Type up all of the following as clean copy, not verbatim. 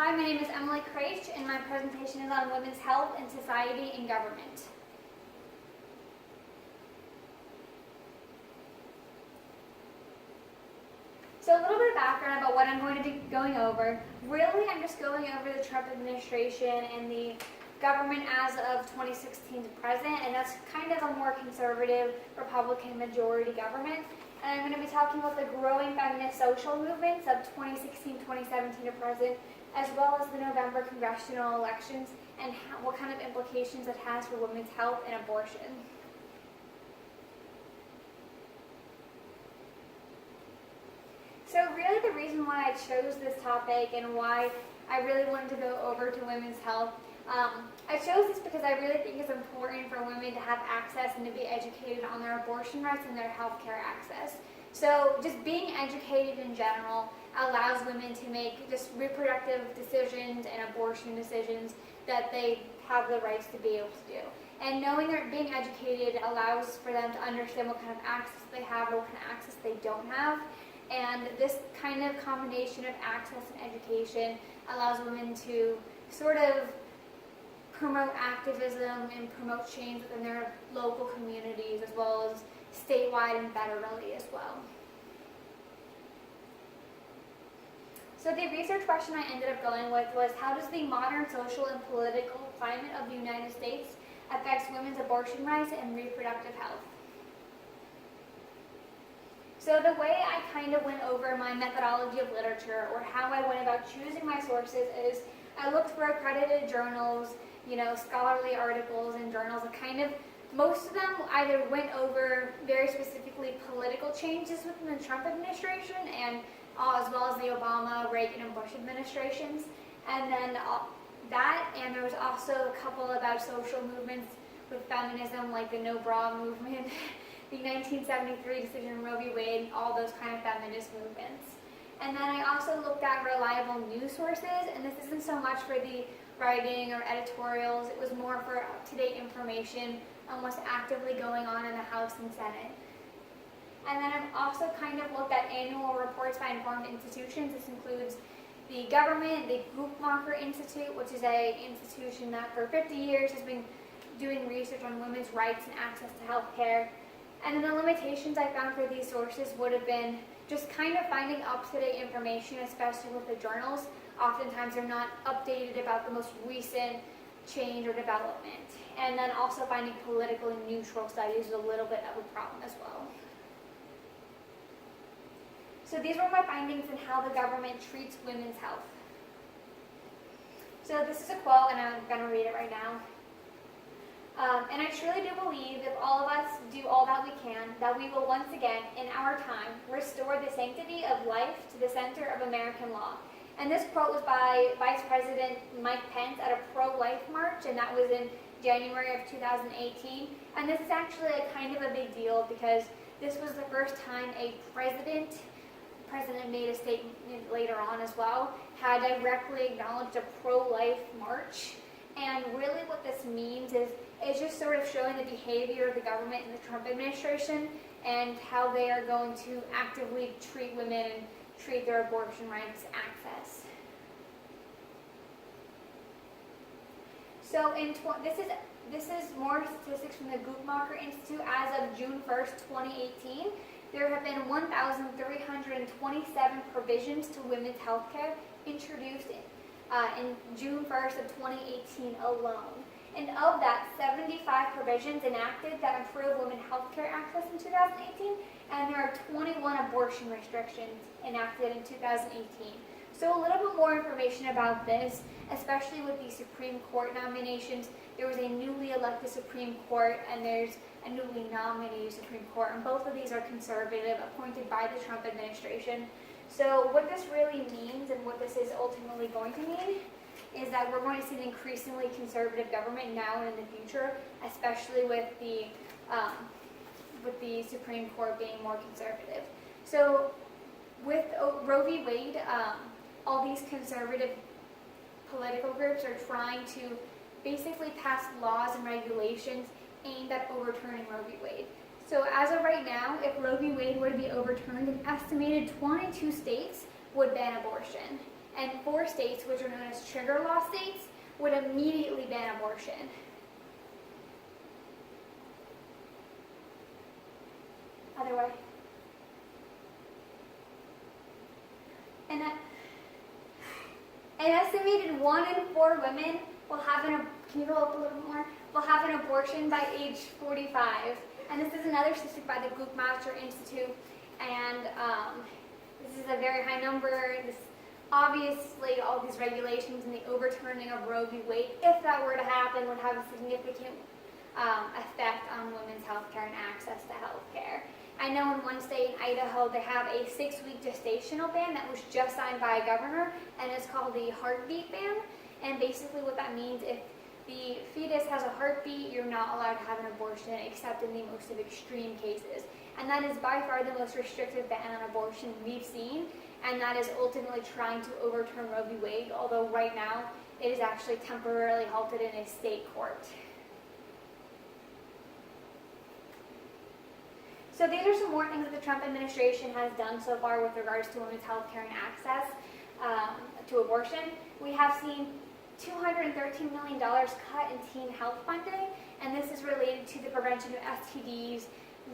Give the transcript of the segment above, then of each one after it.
Hi, my name is Emily Craich, and my presentation is on women's health and society and government. So a little bit of background about what I'm going to be going over. Really, I'm just going over the Trump administration and the government as of 2016 to present, and that's kind of a more conservative Republican majority government. And I'm going to be talking about the growing feminist social movements of 2016-2017 to present, as well as the November congressional elections and what kind of implications it has for women's health and abortion. So really the reason why I chose this topic and why I really wanted to go over to women's health, I chose this because I really think it's important for women to have access and to be educated on their abortion rights and their health care access. So just being educated in general allows women to make just reproductive decisions and abortion decisions that they have the rights to be able to do. And knowing they're being educated allows for them to understand what kind of access they have or what kind of access they don't have. And this kind of combination of access and education allows women to sort of promote activism and promote change within their local communities as well as statewide and federally as well. So the research question I ended up going with was, how does the modern social and political climate of the United States affect women's abortion rights and reproductive health? So the way I kind of went over my methodology of literature, or how I went about choosing my sources, is I looked for accredited journals, scholarly articles and journals, and kind of most of them either went over very specifically political changes within the Trump administration and as well as the Obama, Reagan, and Bush administrations. And then and there was also a couple about social movements with feminism, like the No Bra movement, the 1973 decision Roe v. Wade, all those kind of feminist movements. And then I also looked at reliable news sources, and this isn't so much for the writing or editorials, it was more for up-to-date information on what's actively going on in the House and Senate. And then I've also kind of looked at annual reports by informed institutions. This includes the government, the Guttmacher Institute, which is an institution that for 50 years has been doing research on women's rights and access to health care. And then the limitations I found for these sources would have been just kind of finding up-to-date information, especially with the journals. Oftentimes they're not updated about the most recent change or development. And then also finding politically neutral studies is a little bit of a problem as well. So these were my findings on how the government treats women's health. So this is a quote, and I'm going to read it right now. And I truly do believe if all of us do all that we can, that we will once again, in our time, restore the sanctity of life to the center of American law. And this quote was by Vice President Mike Pence at a pro-life march, and that was in January of 2018. And this is actually a kind of a big deal because this was the first time a president made a statement later on as well, had directly acknowledged a pro-life march. And really what this means is it's just sort of showing the behavior of the government and the Trump administration and how they are going to actively treat women and treat their abortion rights access. So this is more statistics from the Guttmacher Institute. As of June 1st, 2018, there have been 1,327 provisions to women's health care introduced in June 1st of 2018 alone. And of that, 75 provisions enacted that improve women's health care access in 2018, and there are 21 abortion restrictions enacted in 2018. So a little bit more information about this, especially with the Supreme Court nominations. There was a newly elected Supreme Court, and there's a newly nominated Supreme Court, and both of these are conservative, appointed by the Trump administration. So what this really means and what this is ultimately going to mean is that we're going to see an increasingly conservative government now and in the future, especially with the Supreme Court being more conservative. So with Roe v. Wade, all these conservative political groups are trying to basically pass laws and regulations aimed at overturning Roe v. Wade. So as of right now, if Roe v. Wade were to be overturned, an estimated 22 states would ban abortion. and 4 states, which are known as trigger law states, would immediately ban abortion. Other way. And an estimated 1 in 4 women will have can you go up a little bit more? Will have an abortion by age 45. And this is another statistic by the Guttmacher Institute. And this is a very high number. Obviously, all these regulations and the overturning of Roe v. Wade, if that were to happen, would have a significant effect on women's health care and access to health care. I know in one state in Idaho, they have a 6-week gestational ban that was just signed by a governor, and it's called the heartbeat ban. And basically what that means, if the fetus has a heartbeat, you're not allowed to have an abortion except in the most of extreme cases. And that is by far the most restrictive ban on abortion we've seen, and that is ultimately trying to overturn Roe v. Wade, although right now it is actually temporarily halted in a state court. So these are some more things that the Trump administration has done so far with regards to women's health care and access to abortion. We have seen $213 million cut in teen health funding, and this is related to the prevention of STDs,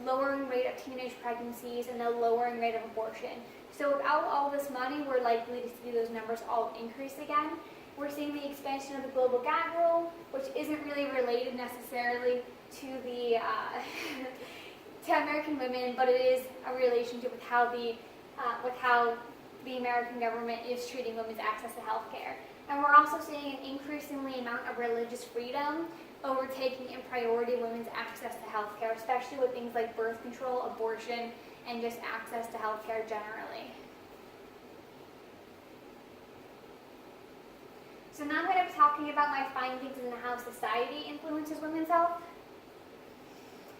lowering rate of teenage pregnancies, and the lowering rate of abortion. So without all this money, we're likely to see those numbers all increase again. We're seeing the expansion of the global gag rule, which isn't really related necessarily to the to American women, but it is a relationship with how the American government is treating women's access to health care. And we're also seeing an increasingly amount of religious freedom overtaking in priority women's access to health care, especially with things like birth control, abortion, and just access to health care generally. So now I'm going to be talking about my findings in how society influences women's health.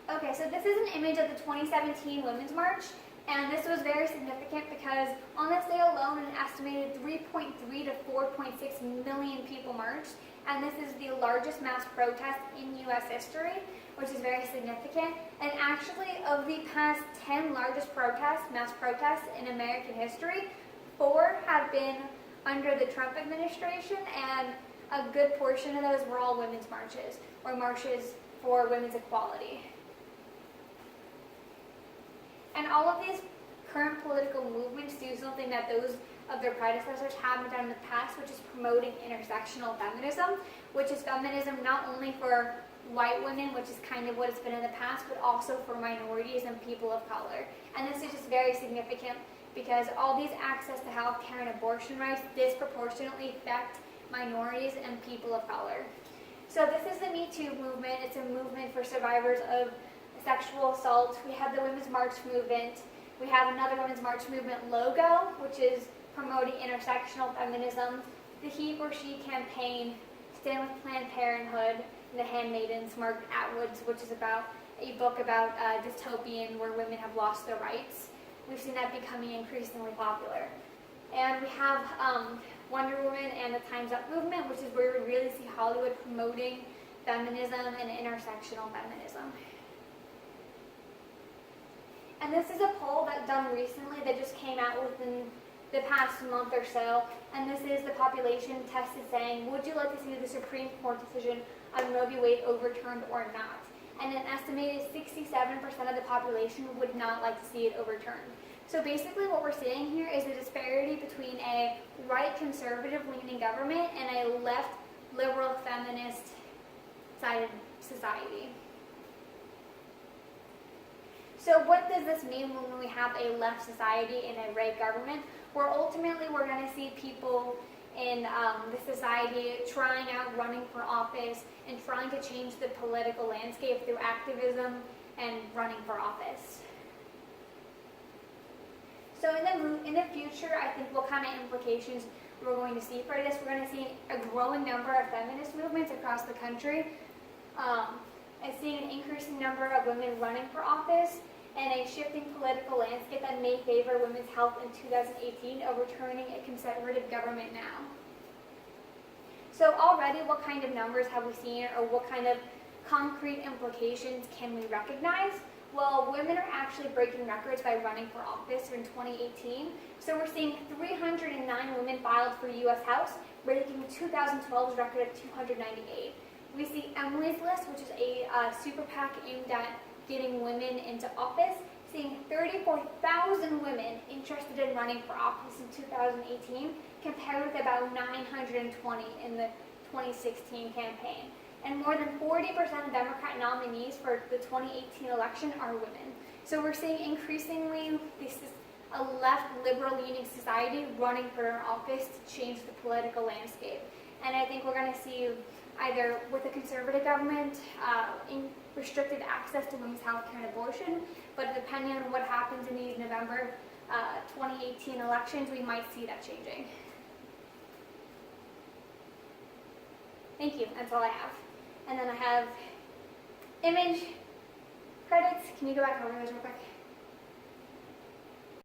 Okay, so this is an image of the 2017 Women's March, and this was very significant because on this day alone, an estimated 3.3 to 4.6 million people marched, and this is the largest mass protest in U.S. history, which is very significant. And actually, of the past 10 largest mass protests in American history, 4 have been under the Trump administration, and a good portion of those were all women's marches, or marches for women's equality. And all of these current political movements do something that those of their predecessors haven't done in the past, which is promoting intersectional feminism, which is feminism not only for white women, which is kind of what it's been in the past, but also for minorities and people of color. And this is just very significant because all these access to health care and abortion rights disproportionately affect minorities and people of color. So this is the Me Too movement. It's a movement for survivors of sexual assault. We have the Women's March movement. We have another Women's March movement logo, which is promoting intersectional feminism. The He or She campaign, Stand with Planned Parenthood, and The Handmaidens, Margaret Atwood's, which is about a book about dystopian where women have lost their rights. We've seen that becoming increasingly popular. And we have Wonder Woman and the Time's Up movement, which is where we really see Hollywood promoting feminism and intersectional feminism. And this is a poll that's done recently that just came out within the past month or so. And this is the population tested saying, would you like to see the Supreme Court decision on Roe v. Wade overturned or not? And an estimated 67% of the population would not like to see it overturned. So basically what we're seeing here is a disparity between a right conservative leaning government and a left liberal feminist sided society. So what does this mean when we have a left society and a right government? Where ultimately we're going to see people in the society trying out running for office and trying to change the political landscape through activism and running for office. So in the future, I think what kind of implications we're going to see for this, we're going to see a growing number of feminist movements across the country, and seeing an increasing number of women running for office, and a shifting political landscape that may favor women's health in 2018, overturning a conservative government now. So already, what kind of numbers have we seen, or what kind of concrete implications can we recognize? Well, women are actually breaking records by running for office in 2018. So we're seeing 309 women filed for U.S. House, breaking 2012's record of 298. We see Emily's List, which is a super PAC aimed at getting women into office, seeing 34,000 women interested in running for office in 2018, compared with about 920 in the 2016 campaign. And more than 40% of Democrat nominees for the 2018 election are women. So we're seeing increasingly this is a left liberal-leaning society running for office to change the political landscape. And I think we're going to see either with a conservative government, restricted access to women's health care and abortion, but depending on what happens in these November 2018 elections, we might see that changing. Thank you, that's all I have. And then I have image credits. Can you go back over those real quick?